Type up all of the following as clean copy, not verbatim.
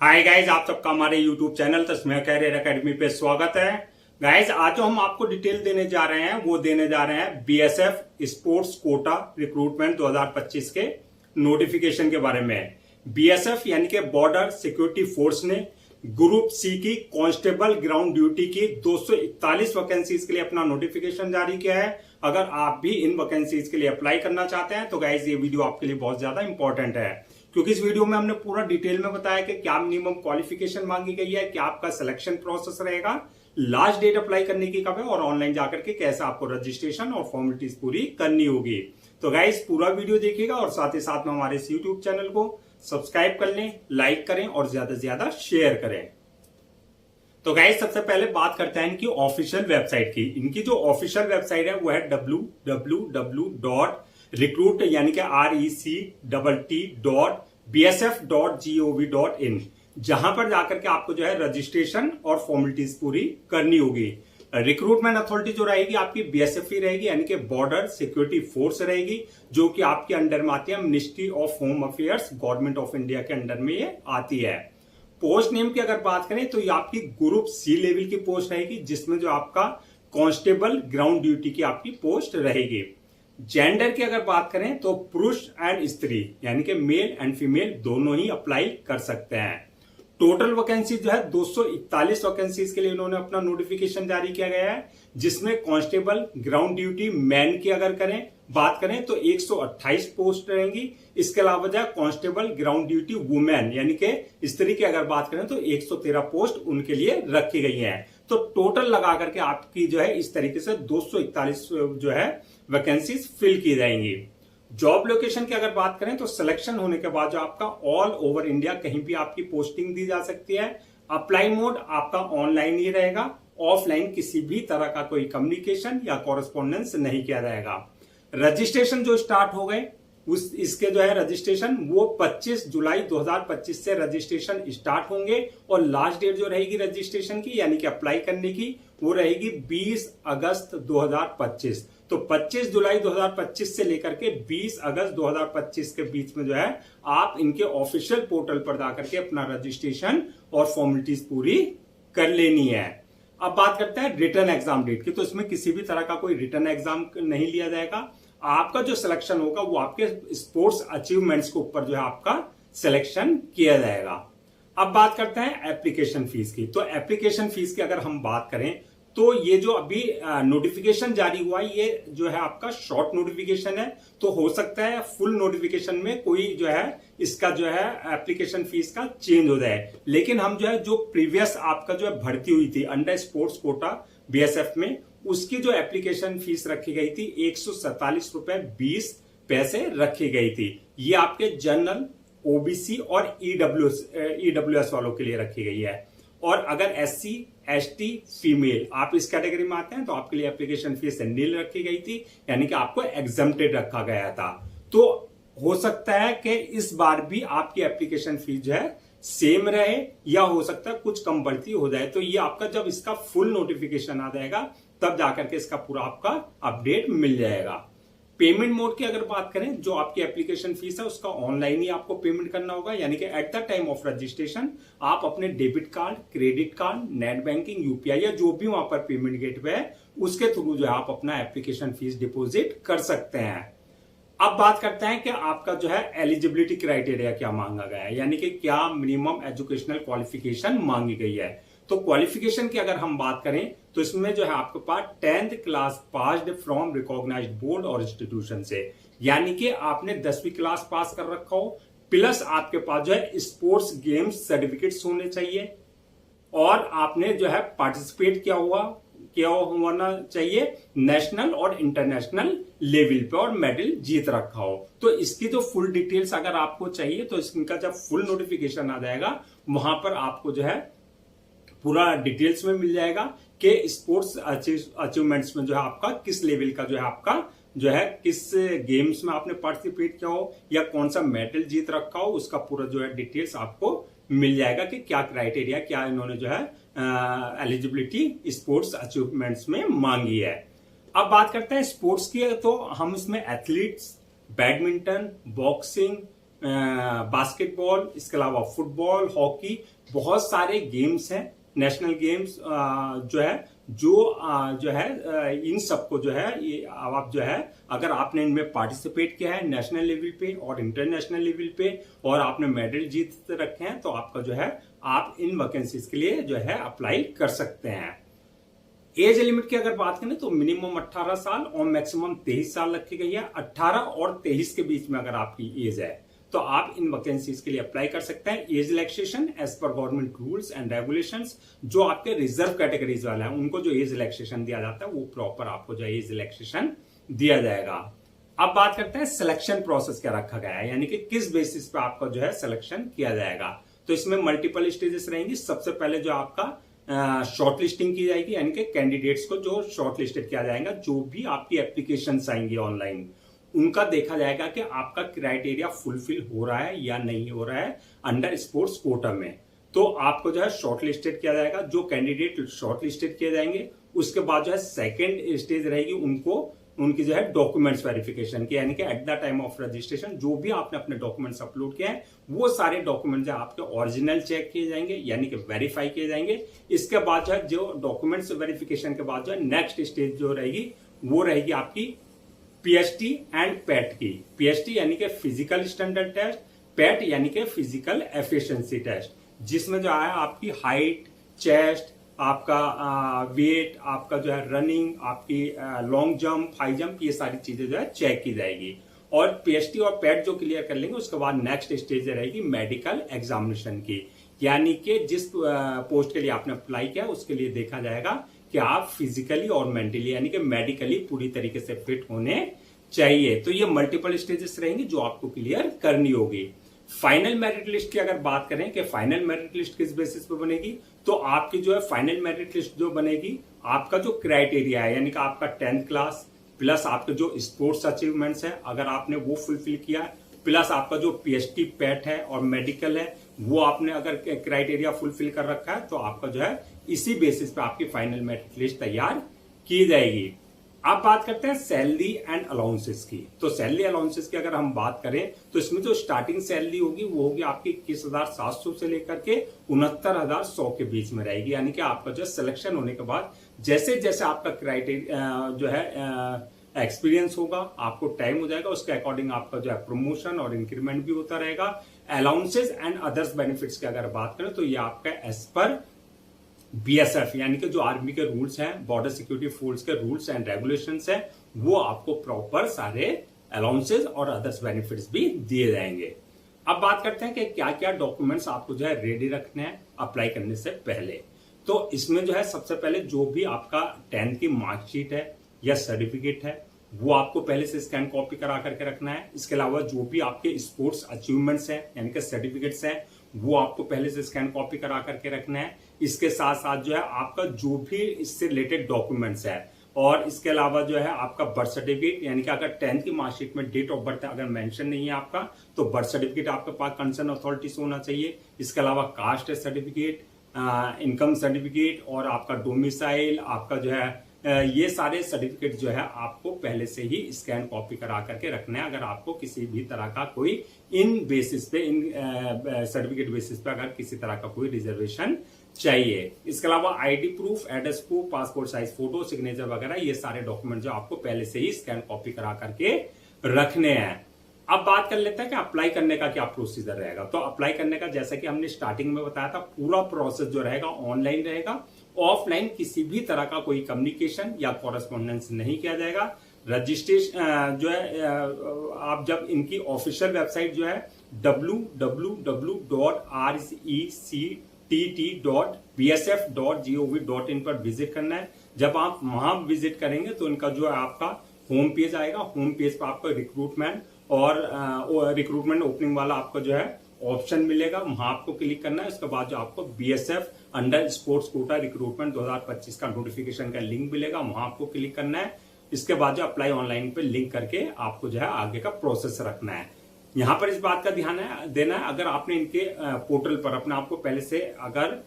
Hi guys, आप सबका हमारे यूट्यूब चैनल तस्मीर कैरियर एकेडमी पे स्वागत है। गाइज, आज जो हम आपको डिटेल देने जा रहे हैं वो देने जा रहे हैं बीएसएफ स्पोर्ट्स कोटा रिक्रूटमेंट 2025 के नोटिफिकेशन के बारे में। बीएसएफ यानी कि बॉर्डर सिक्योरिटी फोर्स ने ग्रुप सी की कांस्टेबल ग्राउंड ड्यूटी की 241 वैकेंसीज के लिए अपना नोटिफिकेशन जारी किया है। अगर आप भी इन वैकेंसीज के लिए अप्लाई करना चाहते हैं तो गाइज ये वीडियो आपके लिए बहुत ज्यादा इंपॉर्टेंट है, क्योंकि इस वीडियो में हमने पूरा डिटेल में बताया कि क्या मिनिमम क्वालिफिकेशन मांगी गई है, क्या आपका सिलेक्शन प्रोसेस रहेगा, लास्ट डेट अप्लाई करने की कब है और ऑनलाइन जाकर के कैसे आपको रजिस्ट्रेशन और फॉर्मेलिटीज पूरी करनी होगी। तो गाइस पूरा वीडियो देखिएगा और साथ ही साथ में हमारे इस यूट्यूब चैनल को सब्सक्राइब कर लें, लाइक करें और ज्यादा से ज्यादा शेयर करें। तो गाइस सबसे पहले बात करते हैं इनकी ऑफिशियल वेबसाइट की। इनकी जो ऑफिशियल वेबसाइट है वो है www.recruit यानी कि RECTT.BSF.gov.in, जहां पर जाकर के आपको जो है रजिस्ट्रेशन और फॉर्मेलिटीज पूरी करनी होगी। रिक्रूटमेंट अथॉरिटी जो रहेगी आपकी बीएसएफ ही रहेगी, यानी कि बॉर्डर सिक्योरिटी फोर्स रहेगी, जो कि आपके अंडर में आती है ministry of home affairs, government of India के अंडर में ये आती है। पोस्ट नेम की अगर बात करें तो ये आपकी ग्रुप सी लेवल की पोस्ट रहेगी, जिसमें जो आपका कांस्टेबल ग्राउंड ड्यूटी की आपकी पोस्ट रहेगी। जेंडर की अगर बात करें तो पुरुष एंड स्त्री यानी कि मेल एंड फीमेल दोनों ही अप्लाई कर सकते हैं। टोटल वैकेंसी जो है 241 वैकेंसीज के लिए इन्होंने अपना नोटिफिकेशन जारी किया गया है, जिसमें कांस्टेबल ग्राउंड ड्यूटी मैन की अगर बात करें तो 128 पोस्ट रहेंगी। इसके अलावा जो कांस्टेबल ग्राउंड ड्यूटी वुमेन यानी कि स्त्री की अगर बात करें तो 113 पोस्ट उनके लिए रखी गई है। तो टोटल लगा करके आपकी जो है इस तरीके से 241 जो है वैकेंसीज फिल की जाएंगी। जॉब लोकेशन की अगर बात करें तो सिलेक्शन होने के बाद जो आपका ऑल ओवर इंडिया कहीं भी आपकी पोस्टिंग दी जा सकती है। अप्लाई मोड आपका ऑनलाइन ही रहेगा, ऑफलाइन किसी भी तरह का कोई कम्युनिकेशन या कॉरेस्पॉन्डेंस नहीं किया जाएगा। रजिस्ट्रेशन जो स्टार्ट हो गए इसके जो है रजिस्ट्रेशन वो 25 जुलाई 2025 से रजिस्ट्रेशन स्टार्ट होंगे और लास्ट डेट जो रहेगी रजिस्ट्रेशन की यानी कि अप्लाई करने की वो रहेगी 20 अगस्त 2025। तो 25 जुलाई 2025 से लेकर के 20 अगस्त 2025 के बीच में जो है आप इनके ऑफिशियल पोर्टल पर जाकर के अपना रजिस्ट्रेशन और फॉर्मेलिटीज पूरी कर लेनी है। अब बात करते हैं रिटर्न एग्जाम डेट की। तो इसमें किसी भी तरह का कोई रिटर्न एग्जाम नहीं लिया जाएगा। आपका जो सिलेक्शन होगा वो आपके स्पोर्ट्स अचीवमेंट्स के ऊपर जो है आपका सिलेक्शन किया जाएगा। अब बात करते हैं एप्लीकेशन फीस की। तो एप्लीकेशन फीस की अगर हम बात करें तो ये जो अभी नोटिफिकेशन जारी हुआ है ये जो है आपका शॉर्ट नोटिफिकेशन है, तो हो सकता है फुल नोटिफिकेशन में कोई जो है इसका जो है एप्लीकेशन फीस का चेंज हो जाए। लेकिन हम जो है जो प्रीवियस आपका जो है भर्ती हुई थी अंडर स्पोर्ट्स कोटा बीएसएफ में, उसकी जो एप्लीकेशन फीस रखी गई थी 147 रुपए 20 पैसे रखी गई थी। ये आपके जनरल, ओबीसी और ईडब्ल्यूएस वालों के लिए रखी गई है। और अगर एससी, एसटी, फीमेल आप इस कैटेगरी में आते हैं तो आपके लिए एप्लीकेशन फीस नील रखी गई थी, यानी कि आपको एग्जम्प्टेड रखा गया था। तो हो सकता है कि इस बार भी आपकी एप्लीकेशन फीस जो है सेम रहे या हो सकता है कुछ कम बढ़ती हो जाए। तो ये आपका जब इसका फुल नोटिफिकेशन आ जाएगा तब जाकर के इसका पूरा आपका अपडेट मिल जाएगा। पेमेंट मोड की अगर बात करें, जो आपकी एप्लीकेशन फीस है उसका ऑनलाइन ही आपको पेमेंट करना होगा, यानी कि at the time of registration आप अपने debit card, credit card, net banking, UPI या जो भी वहां पर पेमेंट गेटवे है उसके थ्रू जो है आप अपना एप्लीकेशन फीस डिपॉजिट कर सकते हैं। अब बात करते हैं कि आपका जो है एलिजिबिलिटी क्राइटेरिया क्या मांगा गया है, यानी कि क्या मिनिमम एजुकेशनल क्वालिफिकेशन मांगी गई है। तो क्वालिफिकेशन की अगर हम बात करें तो इसमें जो है आपके पास 10th class passed from recognised board और इंस्टीट्यूशन से, यानी कि आपने 10वीं क्लास पास कर रखा हो, प्लस आपके पास जो है स्पोर्ट्स गेम्स सर्टिफिकेट्स होने चाहिए और आपने जो है पार्टिसिपेट किया होना चाहिए नेशनल और इंटरनेशनल लेवल पे और मेडल जीत रखा हो। तो इसकी जो फुल डिटेल्स अगर आपको चाहिए तो इनका जब फुल नोटिफिकेशन आ जाएगा वहां पर आपको जो है पूरा डिटेल्स में मिल जाएगा कि स्पोर्ट्स अचीवमेंट्स में जो है आपका किस लेवल का जो है आपका जो है किस गेम्स में आपने पार्टिसिपेट किया हो या कौन सा मेडल जीत रखा हो, उसका पूरा जो है डिटेल्स आपको मिल जाएगा कि क्या क्राइटेरिया, क्या इन्होंने जो है एलिजिबिलिटी स्पोर्ट्स अचीवमेंट्स में मांगी है। अब बात करते हैं स्पोर्ट्स की। तो हम इसमें एथलीट्स, बैडमिंटन, बॉक्सिंग, बास्केटबॉल, इसके अलावा फुटबॉल, हॉकी, बहुत सारे गेम्स हैं, नेशनल गेम्स जो है जो है इन सबको जो है ये आप जो है अगर आपने इनमें पार्टिसिपेट किया है नेशनल लेवल पे और इंटरनेशनल लेवल पे और आपने मेडल जीत रखे हैं तो आपका जो है आप इन वैकेंसीज के लिए जो है अप्लाई कर सकते हैं। एज लिमिट की अगर बात करें तो मिनिमम 18 साल और मैक्सिमम 23 साल रखी गई है। 18 और 23 के बीच में अगर आपकी एज है तो आप इन वैकेंसीज के लिए अप्लाई कर सकते हैं। एज रिलैक्सेशन एज पर गवर्नमेंट रूल्स एंड रेगुलेशंस, जो आपके रिजर्व कैटेगरीज वाले हैं उनको जो एज रिलैक्सेशन दिया जाता है वो प्रॉपर आपको जो एज रिलैक्सेशन दिया जाएगा। अब बात करते हैं सिलेक्शन प्रोसेस क्या रखा गया है, यानी कि किस बेसिस पे आपका जो है सिलेक्शन किया जाएगा। तो इसमें मल्टीपल स्टेजेस रहेंगी। सबसे पहले जो आपका शॉर्ट लिस्टिंग की जाएगी, यानी कि कैंडिडेट्स को जो शॉर्ट लिस्टेड किया जाएगा, जो भी आपकी एप्लीकेशन आएंगी ऑनलाइन उनका देखा जाएगा कि आपका क्राइटेरिया फुलफिल हो रहा है या नहीं हो रहा है अंडर स्पोर्ट्स कोटा में। तो आपको जो है शॉर्ट लिस्टेड किया जाएगा। जो कैंडिडेट शॉर्ट लिस्टेड किए जाएंगे उसके बाद जो है सेकेंड स्टेज रहेगी उनकी जो है डॉक्यूमेंट्स वेरिफिकेशन की, यानी कि at the time of registration जो भी आपने अपने डॉक्यूमेंट्स अपलोड किए हैं वो सारे डॉक्यूमेंट जो आपके ओरिजिनल चेक किए जाएंगे, यानी कि वेरीफाई किए जाएंगे। इसके बाद जो है जो डॉक्यूमेंट्स वेरिफिकेशन के बाद जो है नेक्स्ट स्टेज जो रहेगी वो रहेगी आपकी पीएचटी एंड पैट की। पीएचटी यानी कि फिजिकल स्टैंडर्ड टेस्ट, पैट यानी कि फिजिकल एफिशिएंसी टेस्ट, जिसमें जो है आपकी हाइट, चेस्ट, आपका वेट, आपका जो है रनिंग, आपकी लॉन्ग जंप, हाई जंप, ये सारी चीजें जो है चेक की जाएगी। और पीएचटी और पैट जो क्लियर कर लेंगे उसके बाद नेक्स्ट स्टेज रहेगी मेडिकल एग्जामिनेशन की, यानी कि जिस पोस्ट के लिए आपने अप्लाई किया उसके लिए देखा जाएगा कि आप फिजिकली और मेंटली यानी कि मेडिकली पूरी तरीके से फिट होने चाहिए। तो ये मल्टीपल स्टेजेस रहेंगी जो आपको क्लियर करनी होगी। फाइनल मेरिट लिस्ट की अगर बात करें कि फाइनल मेरिट लिस्ट किस बेसिस पे बनेगी, तो आपकी जो है फाइनल मेरिट लिस्ट जो बनेगी आपका जो क्राइटेरिया है, यानी कि आपका 10th क्लास प्लस आपके जो स्पोर्ट्स अचीवमेंट्स है अगर आपने वो फुलफिल किया है, प्लस आपका जो पीएचटी पैट है और मेडिकल है वो आपने अगर क्राइटेरिया फुलफिल कर रखा है तो आपका जो है इसी बेसिस पे आपकी फाइनल मेरिट लिस्ट तैयार की जाएगी। आप बात करते हैं सैलरी एंड अलाउंसेस की। तो सैलरी अलाउंसेस की अगर हम बात करें तो इसमें जो स्टार्टिंग सैलरी होगी वो होगी आपकी 21,700 से लेकर के 69,100 के बीच में रहेगी, यानी कि आपका जो सिलेक्शन होने के बाद जैसे जैसे आपका क्राइटेरिया जो है एक्सपीरियंस होगा, आपको टाइम हो जाएगा, उसके अकॉर्डिंग आपका जो है प्रमोशन और इंक्रीमेंट भी होता रहेगा। अलाउंसेस एंड अदर्स बेनिफिट्स की अगर बात करें तो ये आपका एज पर बीएसएफ यानी कि जो आर्मी के रूल्स हैं, बॉर्डर सिक्योरिटी फोर्स के रूल्स एंड रेगुलेशंस हैं, वो आपको प्रॉपर सारे अलाउंसेस और अदर्स बेनिफिट्स भी दिए जाएंगे। अब बात करते हैं कि क्या क्या डॉक्यूमेंट्स आपको जो है रेडी रखने हैं अप्लाई करने से पहले। तो इसमें जो है सबसे पहले जो भी आपका 10th की मार्कशीट है या सर्टिफिकेट है वो आपको पहले से स्कैन कॉपी करा करके रखना है। इसके अलावा जो भी आपके स्पोर्ट्स अचीवमेंट्स हैं यानी कि सर्टिफिकेट्स हैं वो आपको पहले से स्कैन कॉपी करा करके रखना है। इसके साथ साथ जो है आपका जो भी इससे रिलेटेड डॉक्यूमेंट्स है और इसके अलावा जो है आपका बर्थ सर्टिफिकेट, यानी कि अगर 10th की मार्कशीट में डेट ऑफ बर्थ अगर मेंशन नहीं है आपका तो बर्थ सर्टिफिकेट आपके पास कंसर्न अथॉरिटी से होना चाहिए। इसके अलावा कास्ट सर्टिफिकेट, इनकम सर्टिफिकेट और आपका डोमिसाइल, आपका जो है ये सारे सर्टिफिकेट जो है आपको पहले से ही स्कैन कॉपी करा करके रखना है। अगर आपको किसी भी तरह का कोई इन सर्टिफिकेट बेसिस पे अगर किसी तरह का कोई रिजर्वेशन चाहिए। इसके अलावा ID proof, address proof, passport size photo, signature वगैरह ये सारे डॉक्यूमेंट जो आपको पहले से ही स्कैन कॉपी करा करके रखने हैं। अब बात कर लेते हैं कि अप्लाई करने का क्या प्रोसीजर रहेगा। तो अप्लाई करने का जैसा कि हमने स्टार्टिंग में बताया था पूरा प्रोसेस जो रहेगा ऑनलाइन रहेगा, ऑफलाइन किसी भी तरह का कोई कम्युनिकेशन या कॉरेस्पॉन्डेंस नहीं किया जाएगा। रजिस्ट्रेशन जो है आप जब इनकी ऑफिशियल वेबसाइट जो है www.rcett.bsf.gov.in पर विजिट करना है। जब आप वहां विजिट करेंगे तो इनका जो है आपका होम पेज आएगा। होम पेज पर आपको रिक्रूटमेंट और रिक्रूटमेंट ओपनिंग वाला आपको जो है ऑप्शन मिलेगा, वहां आपको क्लिक करना है। उसके बाद जो आपको BSF under sports quota recruitment 2025 का नोटिफिकेशन का लिंक मिलेगा, वहां आपको क्लिक करना है। इसके बाद जो अप्लाई ऑनलाइन पे लिंक करके आपको जो है आगे का प्रोसेस रखना है। यहां पर इस बात का ध्यान देना है, अगर आपने इनके पोर्टल पर अपने आप को पहले से अगर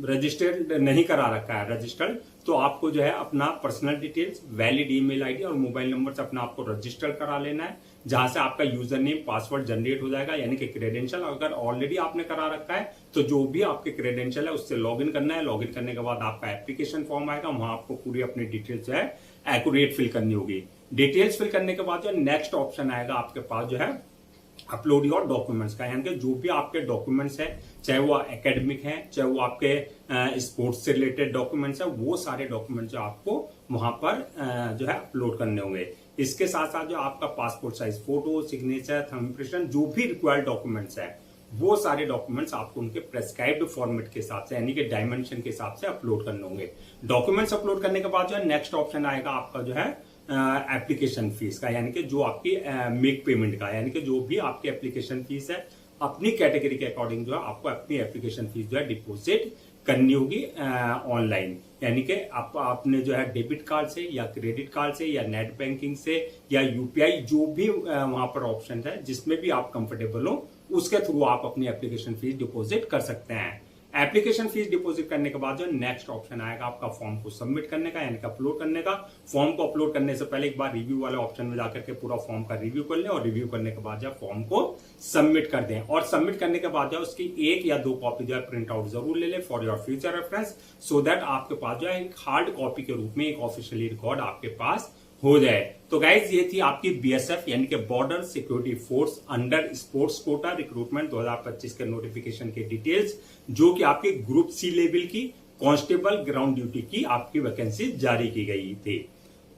रजिस्टर्ड नहीं करा रखा है रजिस्टर्ड, तो आपको जो है अपना personal details, valid email ID और मोबाइल नंबर से अपना आपको रजिस्टर करा लेना है। जहां से आपका यूजर नेम पासवर्ड जनरेट हो जाएगा, यानी कि क्रेडेंशियल। अगर ऑलरेडी आपने करा रखा है तो जो भी आपके क्रेडेंशियल है उससे लॉगिन करना है। लॉगिन करने के बाद आपका एप्लीकेशन फॉर्म आएगा, वहां आपको पूरी अपनी डिटेल्स जो है एक्यूरेट फिल करनी होगी। डिटेल्स फिल करने के बाद जो नेक्स्ट ऑप्शन आएगा आपके पास जो है अपलोड योर डॉक्यूमेंट्स का, यानी कि जो भी आपके डॉक्यूमेंट्स है, चाहे वो एकेडमिक है, चाहे वो आपके स्पोर्ट्स से रिलेटेड डॉक्यूमेंट्स है, वो सारे डॉक्यूमेंट्स जो आपको वहां पर जो है अपलोड करने होंगे। इसके साथ साथ जो आपका passport size photo, signature, thumb impression, जो भी रिक्वायर्ड डॉक्यूमेंट्स है, वो सारे डॉक्यूमेंट्स आपको उनके प्रेस्क्राइब्ड फॉर्मेट के हिसाब से, यानी कि डायमेंशन के हिसाब से अपलोड करने होंगे। डॉक्यूमेंट्स अपलोड करने के बाद जो है नेक्स्ट ऑप्शन आएगा आपका जो है एप्लीकेशन फीस का, यानी कि जो आपकी मेक पेमेंट का, यानी कि जो भी आपकी एप्लीकेशन फीस है अपनी कैटेगरी के अकॉर्डिंग जो है आपको अपनी एप्लीकेशन फीस जो है डिपॉजिट करनी होगी ऑनलाइन। यानी कि आपने जो है डेबिट कार्ड से या क्रेडिट कार्ड से या नेट बैंकिंग से या यूपीआई, जो भी वहां पर ऑप्शन है जिसमें भी आप कंफर्टेबल हो, उसके थ्रू आप अपनी एप्लीकेशन फीस डिपॉजिट कर सकते हैं। एप्लीकेशन फीस डिपॉजिट करने के बाद जो नेक्स्ट ऑप्शन आएगा आपका फॉर्म को सबमिट करने का, यानी कि अपलोड करने का। फॉर्म को अपलोड करने से पहले एक बार रिव्यू वाले ऑप्शन में जाकर के पूरा फॉर्म का रिव्यू कर लें, और रिव्यू करने के बाद जो फॉर्म को सबमिट कर दें। और सबमिट करने के बाद जो उसकी 1 या 2 कॉपी जो है प्रिंट आउट जरूर ले लें for your future reference, so that आपके पास जो है एक हार्ड कॉपी के रूप में एक ऑफिशियली रिकॉर्ड आपके पास हो जाए। तो गाइज ये थी आपकी बीएसएफ यानी कि border security force under sports quota recruitment 2025 के नोटिफिकेशन के डिटेल्स, जो कि आपके ग्रुप सी लेवल की कांस्टेबल ग्राउंड ड्यूटी की आपकी वैकेंसी जारी की गई थी।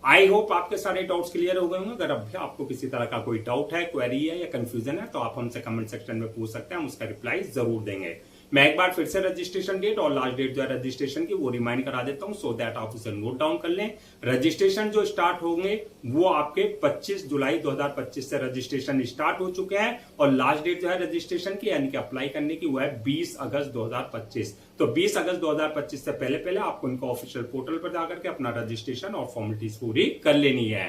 आई होप आपके सारे डाउट्स क्लियर हो गए होंगे। अगर अब भी आपको किसी तरह का कोई डाउट है, क्वेरी है या कंफ्यूजन है, तो आप हमसे कमेंट सेक्शन में पूछ सकते हैं, हम उसका रिप्लाई जरूर देंगे। मैं एक बार फिर से रजिस्ट्रेशन डेट और लास्ट डेट जो है रजिस्ट्रेशन की वो रिमाइंड करा देता हूं, सो दैट आप उसे नोट डाउन कर लें। रजिस्ट्रेशन जो स्टार्ट होंगे वो आपके 25 जुलाई 2025 से रजिस्ट्रेशन स्टार्ट हो चुके हैं, और लास्ट डेट जो है रजिस्ट्रेशन की यानी कि अप्लाई करने की वो है 20 अगस्त 2025। तो 20 अगस्त 2025 से पहले पहले आपको इनका ऑफिशियल पोर्टल पर जाकर के अपना रजिस्ट्रेशन और फॉर्मेलिटीज पूरी कर लेनी है।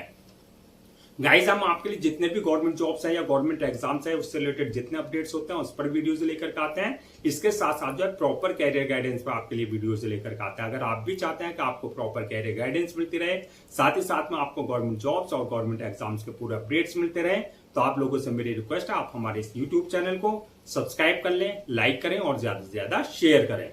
गाइस हम आपके लिए जितने भी गवर्नमेंट जॉब्स हैं या गवर्नमेंट एग्जाम्स हैं उससे रिलेटेड जितने अपडेट्स होते हैं उस पर वीडियोस लेकर के आते हैं। इसके साथ साथ जो है प्रॉपर कैरियर गाइडेंस पर आपके लिए वीडियोस लेकर के आते हैं। अगर आप भी चाहते हैं कि आपको प्रॉपर कैरियर गाइडेंस मिलती रहे, साथ ही साथ में आपको गवर्नमेंट जॉब्स और गवर्नमेंट एग्जाम्स के पूरे अपडेट्स मिलते रहे, तो आप लोगों से मेरी रिक्वेस्ट है आप हमारे इस यूट्यूब चैनल को सब्सक्राइब कर लें, लाइक करें और ज्यादा से ज्यादा शेयर करें।